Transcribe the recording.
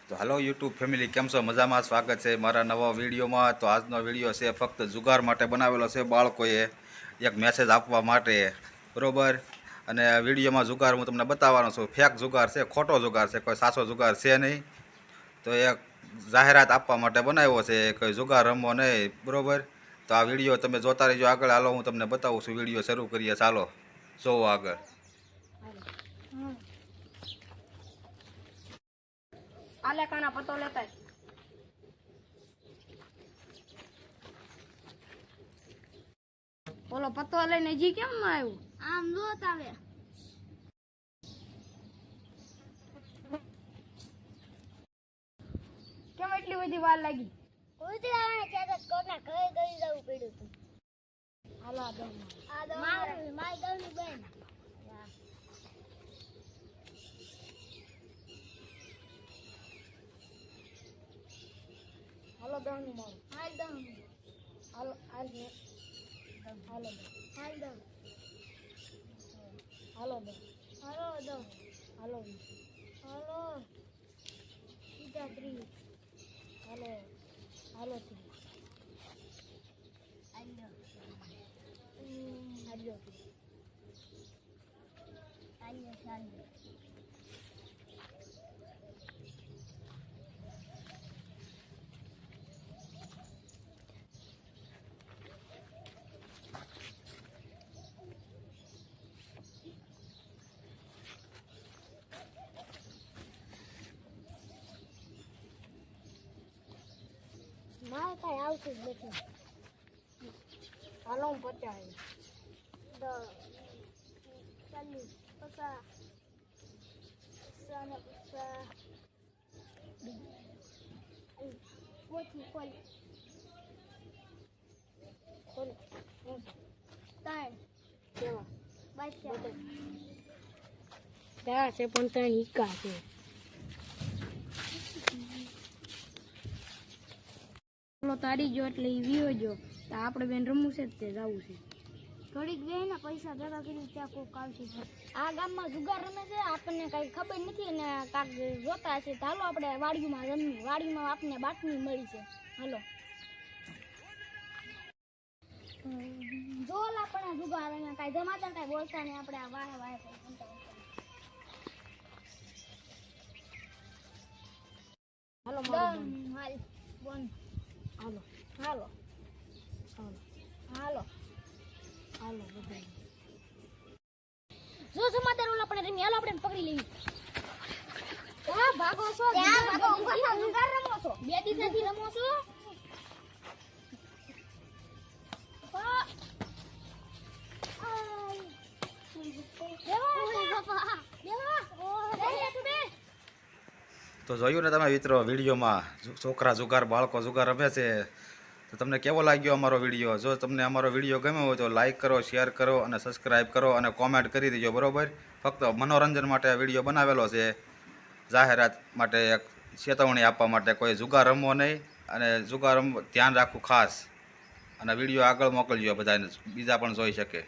તો હાલો YouTube family, કેમ છો? મજામાં? સ્વાગત છે મારા નવા વિડીયોમાં. તો આજનો વિડીયો છે ફક્ત જુગાર માટે બનાવેલો છે, બાળકોએ એક મેસેજ આપવા માટે, બરાબર. અને વિડીયોમાં જુગાર હું તમને બતાવવાનો છું. ફેક જુગાર છે, ખોટો જુગાર છે, કોઈ સાચો જુગાર છે નહીં. તો એક જાહેરાત આપવા માટે બનાવ્યો છે, કોઈ જુગાર રમવો નહીં, બરાબર. તો આ વિડીયો તમે જોતા રહીજો આગળ. હાલો હું તમને બતાવું છું. વિડીયો શરૂ કરીએ, ચાલો જોવો આગળ. आले काना पतो लेता है बोलो पतो ले नजी केम ना आयो आम लोत आवे केम એટલી બધી વાર લાગી ઉધી આવે છે તો કોના ઘરે ગઈ જવું પડ્યું હતું હાલો આ દો મારી દવની બેન હાલો દવની મારું હાલ દવની હાલો હાલ ને હાલો હાલ દવ હાલો દવ હાલો દવ હાલો હાલો સીધા 3 હાલો હાલો 3 હાલો હાલો હાલો હાલો મારે કઈ આવતું જ નથી. હાલો હું પચાવી 10 40 50 ખોલ ત્રણ કેવા બાદશાહ છે પણ ત્રણ હિક્કા છે. તારી જો એટલે વિયો જો તો આપણે બેન રમવું છે તે જવું છે. થોડીક બે ને પૈસા ભેગા કરી ત્યાં કોક આવશે. આ ગામમાં જુગાર રમે છે, આપણને કઈ ખબર નથી ને કાક જોતા છે. ચાલો આપણે વાડીમાં રમીએ. વાડીમાં આપણને બાટમી મળી છે. હાલો જોલા પણ જુગાર રમે કઈ જમાતા કઈ બોલતા નહીં. આપણે આ વાહે વાહે હાલો હાલ બોન હાલો હાલો હાલો હાલો હાલો બધા જો સમાધાન ઓલા આપણે રમી. હાલો આપણે પકડી લેવી. હા ભાગો છો, ત્યાં ભાગો. ઊંઘા જુગાર રમો છો, બે દિવસથી રમો છો. તો જોયું ને તમે મિત્રો વિડીયોમાં, છોકરા જુગાર, બાળકો જુગાર રમે છે. તો તમને કેવો લાગ્યો અમારો વિડીયો? જો તમને અમારો વિડીયો ગમ્યો હોય તો લાઇક કરો, શેર કરો અને સબસ્ક્રાઈબ કરો અને કોમેન્ટ કરી દેજો, બરાબર. ફક્ત મનોરંજન માટે આ વિડીયો બનાવેલો છે, જાહેરાત માટે, એક ચેતવણી આપવા માટે. કોઈ જુગાર રમવો નહીં અને જુગાર ધ્યાન રાખવું ખાસ. અને વિડીયો આગળ મોકલજો બધાને, બીજા પણ જોઈ શકે.